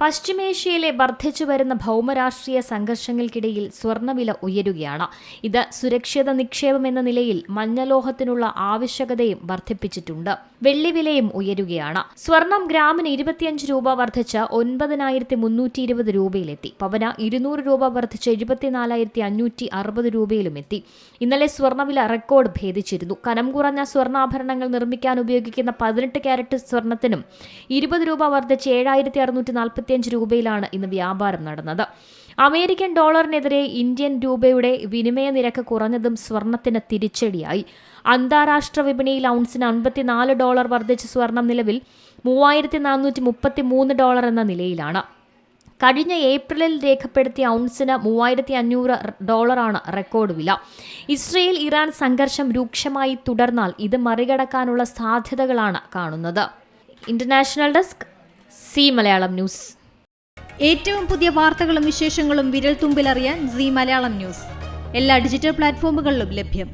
പശ്ചിമേഷ്യയിലെ വർദ്ധിച്ചുവരുന്ന ഭൗമരാഷ്ട്രീയ സംഘർഷങ്ങൾക്കിടയിൽ സ്വർണ്ണവില ഉയരുകയാണ്. ഇത് സുരക്ഷിത നിക്ഷേപം എന്ന നിലയിൽ മഞ്ഞലോഹത്തിനുള്ള ആവശ്യകതയും വർദ്ധിപ്പിച്ചിട്ടുണ്ട്. വെള്ളിവിലയും ഉയരുകയാണ്. സ്വർണം ഗ്രാമിന് 25 രൂപ വർദ്ധിച്ച് 9,320 രൂപയിലെത്തി. പവന് 200 രൂപ വർദ്ധിച്ച് 74,560 രൂപയിലും എത്തി. ഇന്നലെ സ്വർണ്ണവില റെക്കോർഡ് ഭേദിച്ചിരുന്നു. കനം കുറഞ്ഞ സ്വർണ്ണാഭരണങ്ങൾ നിർമ്മിക്കാൻ ഉപയോഗിക്കുന്ന 18 ക്യാരറ്റ് സ്വർണത്തിനും 20 രൂപ വർദ്ധിച്ച് 7,645 രൂപയിലാണ് ഇന്ന് വ്യാപാരം നടന്നത്. അമേരിക്കൻ ഡോളറിനെതിരെ ഇന്ത്യൻ രൂപയുടെ വിനിമയ നിരക്ക് കുറഞ്ഞതും സ്വർണത്തിന് തിരിച്ചടിയായി. അന്താരാഷ്ട്ര വിപണിയിൽ ഔൺസിന് $54 വർദ്ധിച്ച സ്വർണം നിലവിൽ $3,433 എന്ന നിലയിലാണ്. കഴിഞ്ഞ ഏപ്രിലിൽ രേഖപ്പെടുത്തിയ ഔൺസിന് $3,500 റെക്കോർഡ് വില. ഇസ്രയേൽ ഇറാൻ സംഘർഷം രൂക്ഷമായി തുടർന്നാൽ ഇത് മറികടക്കാനുള്ള സാധ്യതകളാണ് കാണുന്നത്. International desk C Malayalam news. ഏറ്റവും പുതിയ വാർത്തകളും വിശേഷങ്ങളും വിരൽ തുമ്പിലറിയാൻ സി മലയാളം ന്യൂസ് എല്ലാ ഡിജിറ്റൽ പ്ലാറ്റ്ഫോമുകളിലും ലഭ്യം.